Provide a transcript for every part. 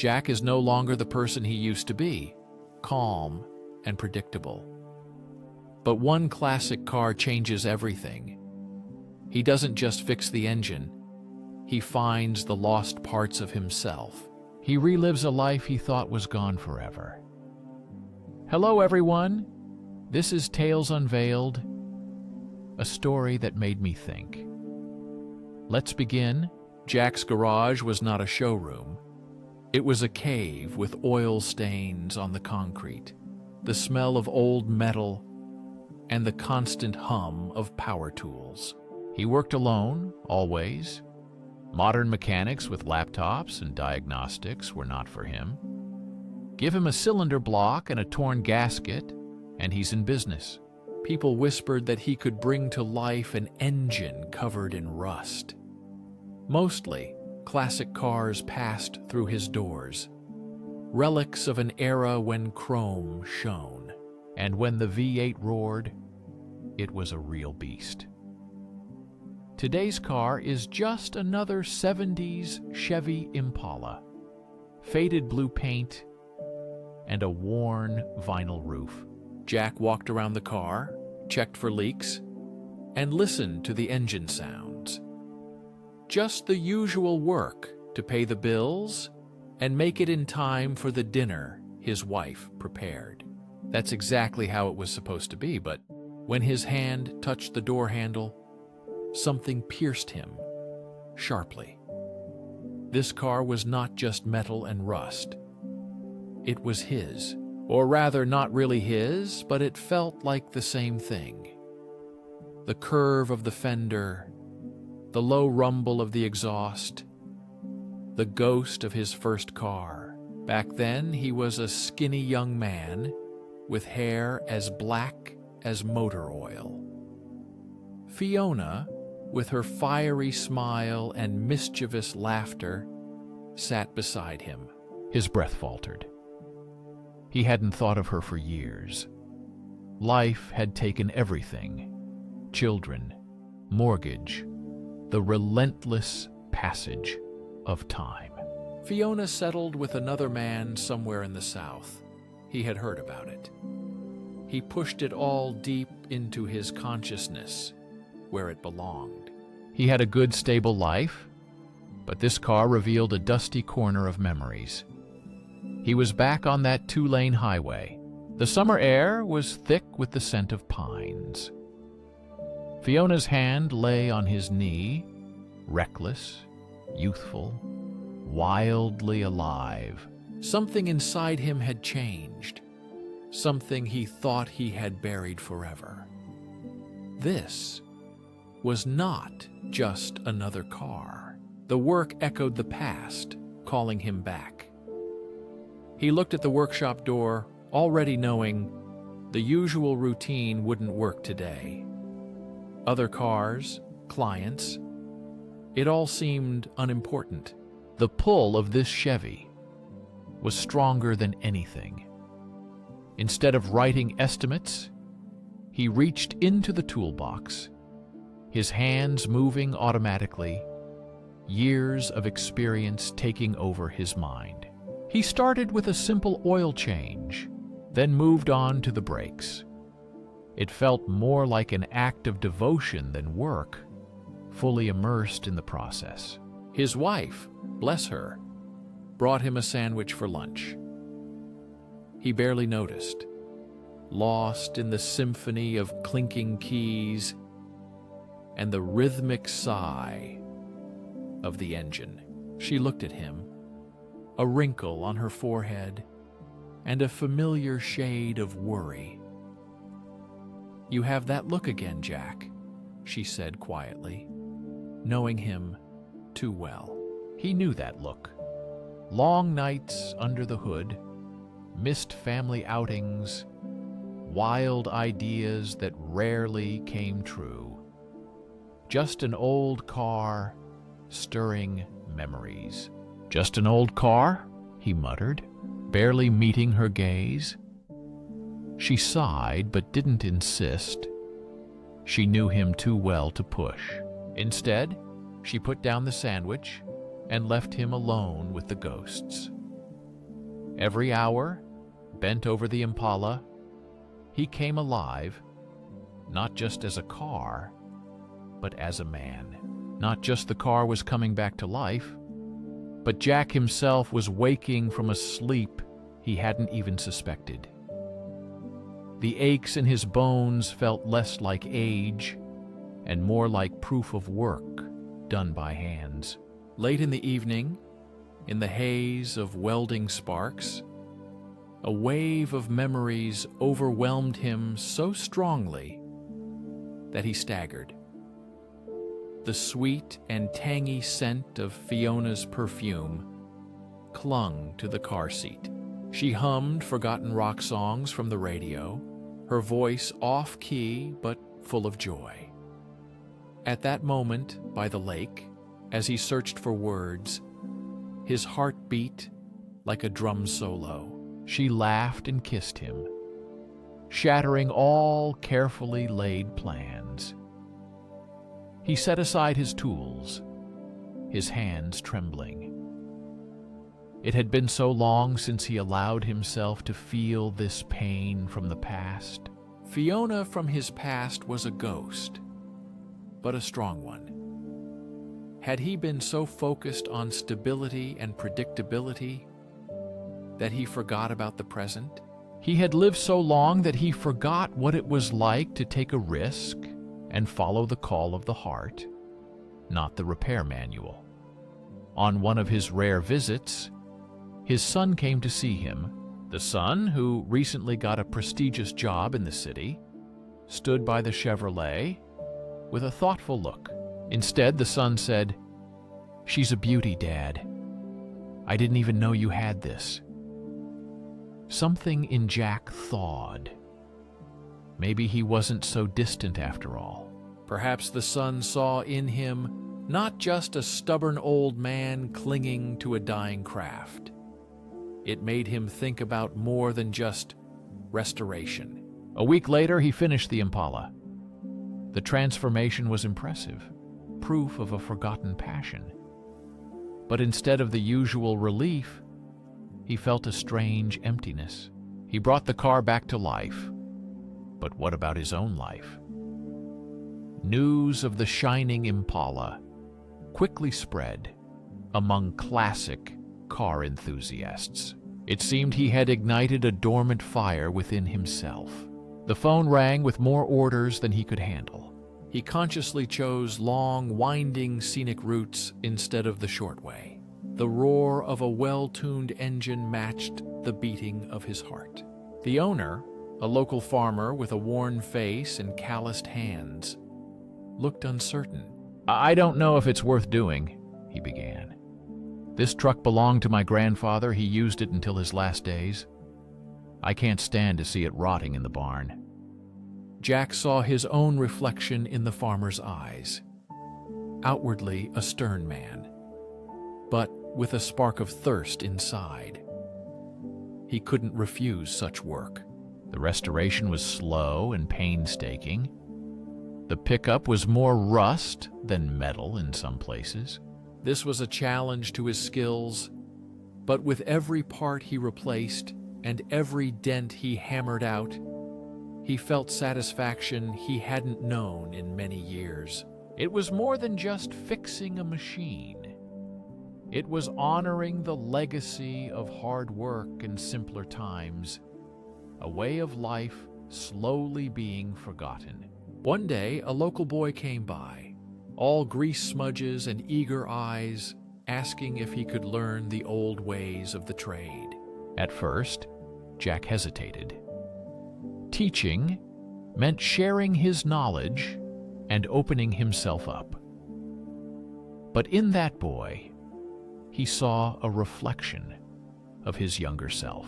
Jack is no longer the person he used to be, calm and predictable. But one classic car changes everything. He doesn't just fix the engine, he finds the lost parts of himself. He relives a life he thought was gone forever. Hello, everyone. This is Tales Unveiled, a story that made me think. Let's begin. Jack's garage was not a showroom. It was a cave with oil stains on the concrete, the smell of old metal, and the constant hum of power tools. He worked alone, always. Modern mechanics with laptops and diagnostics were not for him. Give him a cylinder block and a torn gasket, and he's in business. People whispered that he could bring to life an engine covered in rust. Mostly, classic cars passed through his doors, relics of an era when chrome shone. And when the V8 roared, it was a real beast. Today's car is just another 70s Chevy Impala. Faded blue paint and a worn vinyl roof. Jack walked around the car, checked for leaks, and listened to the engine sounds. Just the usual work to pay the bills and make it in time for the dinner his wife prepared. That's exactly how it was supposed to be, but when his hand touched the door handle, something pierced him sharply. This car was not just metal and rust. It was his. Or rather, not really his, but it felt like the same thing. The curve of the fender, the low rumble of the exhaust, the ghost of his first car. Back then, he was a skinny young man with hair as black as motor oil. Fiona, with her fiery smile and mischievous laughter, sat beside him. His breath faltered. He hadn't thought of her for years. Life had taken everything. Children, mortgage, the relentless passage of time. Fiona settled with another man somewhere in the South. He had heard about it. He pushed it all deep into his consciousness, where it belonged. He had a good, stable life, but this car revealed a dusty corner of memories. He was back on that two-lane highway. The summer air was thick with the scent of pines. Fiona's hand lay on his knee, reckless, youthful, wildly alive. Something inside him had changed. Something he thought he had buried forever. This was not just another car. The work echoed the past, calling him back. He looked at the workshop door, already knowing the usual routine wouldn't work today. Other cars, clients, it all seemed unimportant. The pull of this Chevy was stronger than anything. Instead of writing estimates, he reached into the toolbox, his hands moving automatically, years of experience taking over his mind. He started with a simple oil change, then moved on to the brakes. It felt more like an act of devotion than work, fully immersed in the process. His wife, bless her, brought him a sandwich for lunch. He barely noticed, lost in the symphony of clinking keys and the rhythmic sigh of the engine. She looked at him, a wrinkle on her forehead and a familiar shade of worry. "You have that look again, Jack," she said quietly, knowing him too well. He knew that look. Long nights under the hood, missed family outings, wild ideas that rarely came true. Just an old car, stirring memories. "Just an old car?" he muttered, barely meeting her gaze. She sighed but didn't insist. She knew him too well to push. Instead, she put down the sandwich and left him alone with the ghosts. Every hour, bent over the Impala, he came alive, not just as a car, but as a man. Not just the car was coming back to life, but Jack himself was waking from a sleep he hadn't even suspected. The aches in his bones felt less like age and more like proof of work done by hands. Late in the evening, in the haze of welding sparks, a wave of memories overwhelmed him so strongly that he staggered. The sweet and tangy scent of Fiona's perfume clung to the car seat. She hummed forgotten rock songs from the radio, her voice off-key but full of joy. At that moment, by the lake, as he searched for words, his heart beat like a drum solo. She laughed and kissed him, shattering all carefully laid plans. He set aside his tools, his hands trembling. It had been so long since he allowed himself to feel this pain from the past. Fiona from his past was a ghost, but a strong one. Had he been so focused on stability and predictability that he forgot about the present? He had lived so long that he forgot what it was like to take a risk and follow the call of the heart, not the repair manual. On one of his rare visits, his son came to see him. The son, who recently got a prestigious job in the city, stood by the Chevrolet with a thoughtful look. Instead, the son said, "She's a beauty, Dad. I didn't even know you had this." Something in Jack thawed. Maybe he wasn't so distant after all. Perhaps the son saw in him not just a stubborn old man clinging to a dying craft. It made him think about more than just restoration. A week later, he finished the Impala. The transformation was impressive, proof of a forgotten passion. But instead of the usual relief, he felt a strange emptiness. He brought the car back to life. But what about his own life? News of the shining Impala quickly spread among classic car enthusiasts. It seemed he had ignited a dormant fire within himself. The phone rang with more orders than he could handle. He consciously chose long, winding, scenic routes instead of the short way. The roar of a well-tuned engine matched the beating of his heart. The owner, a local farmer with a worn face and calloused hands, looked uncertain. "I don't know if it's worth doing," he began. "This truck belonged to my grandfather. He used it until his last days. I can't stand to see it rotting in the barn." Jack saw his own reflection in the farmer's eyes. Outwardly a stern man, but with a spark of thirst inside. He couldn't refuse such work. The restoration was slow and painstaking. The pickup was more rust than metal in some places. This was a challenge to his skills, but with every part he replaced and every dent he hammered out, he felt satisfaction he hadn't known in many years. It was more than just fixing a machine. It was honoring the legacy of hard work in simpler times, a way of life slowly being forgotten. One day, a local boy came by, all grease smudges and eager eyes, asking if he could learn the old ways of the trade. At first, Jack hesitated. Teaching meant sharing his knowledge and opening himself up. But in that boy, he saw a reflection of his younger self.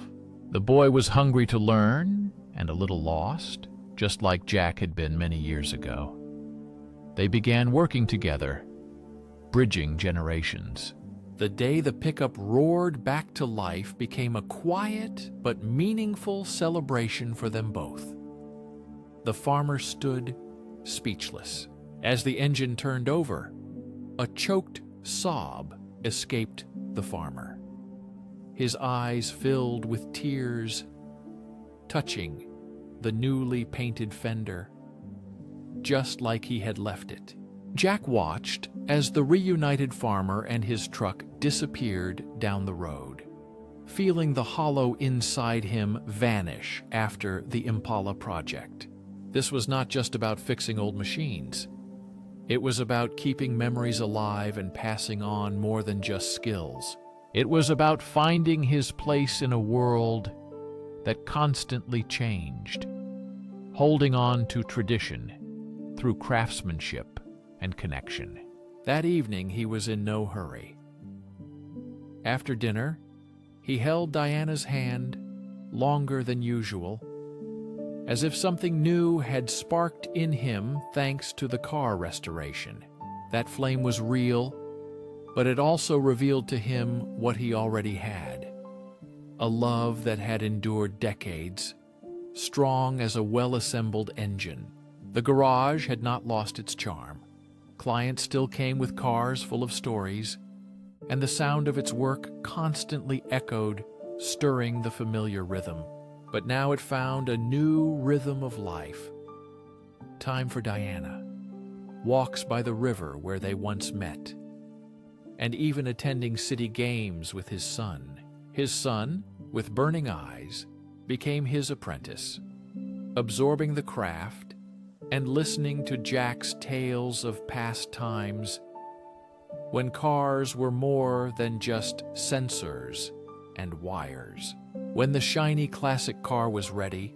The boy was hungry to learn and a little lost, just like Jack had been many years ago. They began working together, bridging generations. The day the pickup roared back to life became a quiet but meaningful celebration for them both. The farmer stood speechless. As the engine turned over, a choked sob escaped the farmer. his eyes filled with tears, touching the newly painted fender, just like he had left it. Jack watched as the reunited farmer and his truck disappeared down the road, feeling the hollow inside him vanish after the Impala project. This was not just about fixing old machines. It was about keeping memories alive and passing on more than just skills. It was about finding his place in a world that constantly changed, holding on to tradition through craftsmanship and connection. That evening, he was in no hurry. After dinner, he held Diana's hand longer than usual, as if something new had sparked in him thanks to the car restoration. That flame was real, but it also revealed to him what he already had: a love that had endured decades, strong as a well-assembled engine. The garage had not lost its charm. Clients still came with cars full of stories, and the sound of its work constantly echoed, stirring the familiar rhythm. But now it found a new rhythm of life. Time for Diana. Walks by the river where they once met, and even attending city games with his son. His son, with burning eyes, became his apprentice, absorbing the craft and listening to Jack's tales of past times when cars were more than just sensors and wires. When the shiny classic car was ready,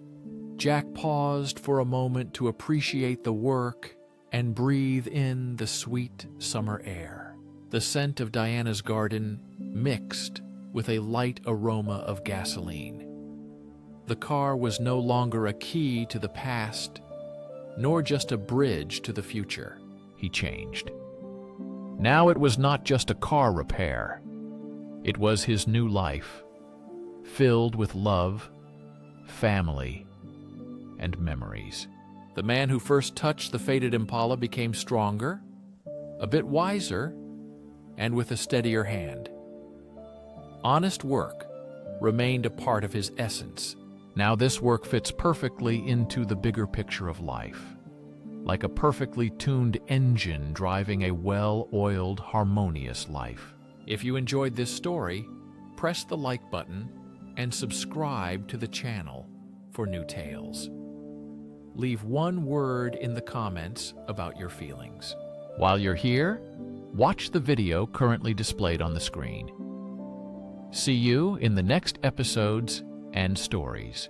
Jack paused for a moment to appreciate the work and breathe in the sweet summer air. The scent of Diana's garden mixed with a light aroma of gasoline. The car was no longer a key to the past, nor just a bridge to the future. He changed. Now it was not just a car repair. It was his new life, filled with love, family, and memories. The man who first touched the faded Impala became stronger, a bit wiser, and with a steadier hand. Honest work remained a part of his essence. Now this work fits perfectly into the bigger picture of life, like a perfectly tuned engine driving a well-oiled, harmonious life. If you enjoyed this story, press the like button and subscribe to the channel for new tales. Leave one word in the comments about your feelings. While you're here, watch the video currently displayed on the screen. See you in the next episodes and stories.